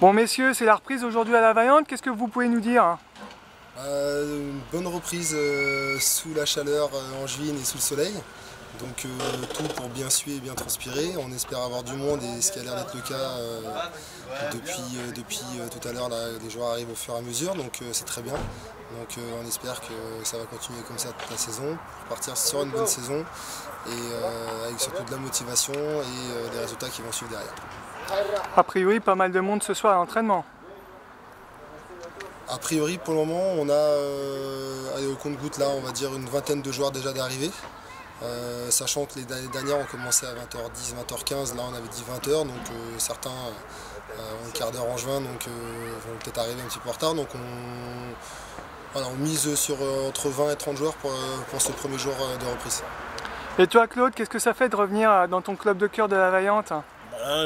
Bon messieurs, c'est la reprise aujourd'hui à la Vaillante, qu'est-ce que vous pouvez nous dire? Une bonne reprise sous la chaleur angevine et sous le soleil. Donc tout pour bien suer et bien transpirer. On espère avoir du monde et ce qui a l'air d'être le cas depuis tout à l'heure. Les joueurs arrivent au fur et à mesure, donc c'est très bien. Donc on espère que ça va continuer comme ça toute la saison pour partir sur une bonne saison et avec surtout de la motivation et des résultats qui vont suivre derrière. A priori, pas mal de monde ce soir à l'entraînement. A priori, pour le moment, on a au compte-gouttes là, on va dire une vingtaine de joueurs déjà d'arrivée. Sachant que les années dernières, on commençait à 20h10, 20h15, là on avait dit 20h, donc certains ont un quart d'heure angevin, donc vont peut-être arriver un petit peu en retard. Donc on mise sur entre 20 et 30 joueurs pour ce premier jour de reprise. Et toi Claude, qu'est-ce que ça fait de revenir dans ton club de cœur de la Vaillante?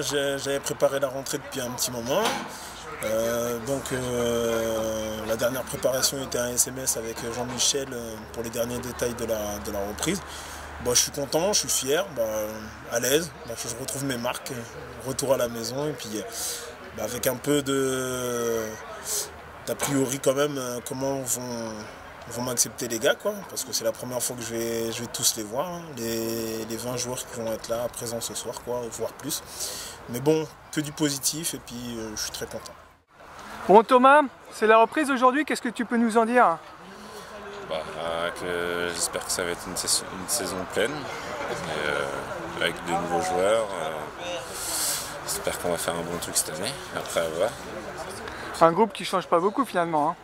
J'avais préparé la rentrée depuis un petit moment. La dernière préparation était un SMS avec Jean-Michel pour les derniers détails de la reprise. Je suis content, je suis fier, à l'aise, je retrouve mes marques, retour à la maison et puis avec un peu d'a priori quand même comment vont m'accepter les gars, quoi, parce que c'est la première fois que je vais tous les voir, hein, les 20 joueurs qui vont être là présents ce soir, quoi, voire plus. Mais bon, que du positif et puis je suis très content. Bon Thomas, c'est la reprise aujourd'hui, qu'est-ce que tu peux nous en dire? J'espère que ça va être une saison pleine, avec de nouveaux joueurs. J'espère qu'on va faire un bon truc cette année, après à voir. Un groupe qui change pas beaucoup finalement. Hein.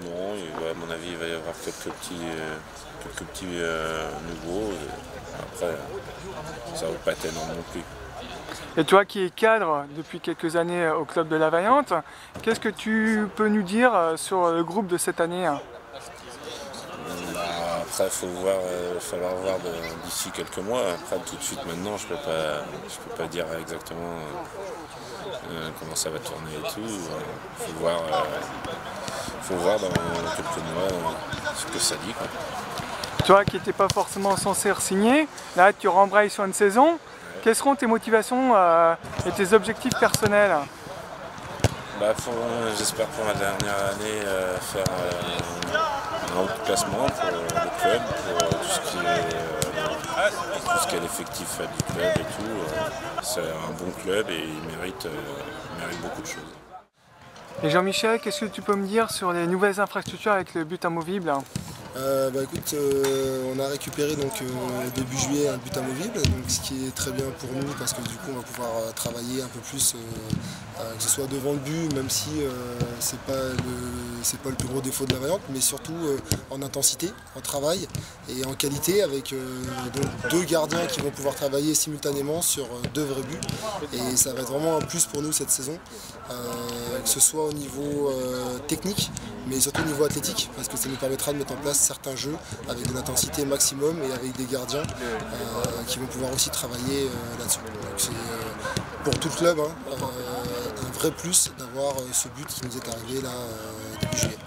Non, à mon avis il va y avoir quelques petits nouveaux. Après, ça ne va pas être énorme non plus. Et toi qui es cadre depuis quelques années au club de la Vaillante, qu'est-ce que tu peux nous dire sur le groupe de cette année? Après, il va falloir voir d'ici quelques mois. Après, tout de suite, maintenant, je peux pas dire exactement comment ça va tourner et tout. Il faut voir dans quelques mois ce que ça dit, quoi. Toi qui n'étais pas forcément censé re-signer, là tu rembrayes sur une saison. Quelles seront tes motivations et tes objectifs personnels? J'espère pour la dernière année faire un haut classement pour le club, pour tout ce qui est l'effectif du club et tout. C'est un bon club et il mérite beaucoup de choses. Et Jean-Michel, qu'est-ce que tu peux me dire sur les nouvelles infrastructures avec le but amovible? Écoute, on a récupéré donc début juillet un but amovible, donc ce qui est très bien pour nous parce que du coup on va pouvoir travailler un peu plus, que ce soit devant le but, même si c'est pas le plus gros défaut de la Vaillante, mais surtout en intensité, en travail et en qualité avec donc deux gardiens qui vont pouvoir travailler simultanément sur deux vrais buts et ça va être vraiment un plus pour nous cette saison, que ce soit au niveau technique mais surtout au niveau athlétique parce que ça nous permettra de mettre en place certains jeux avec de l'intensité maximum et avec des gardiens qui vont pouvoir aussi travailler là-dessus. Donc c'est pour tout le club un vrai plus d'avoir ce but qui nous est arrivé là début juillet.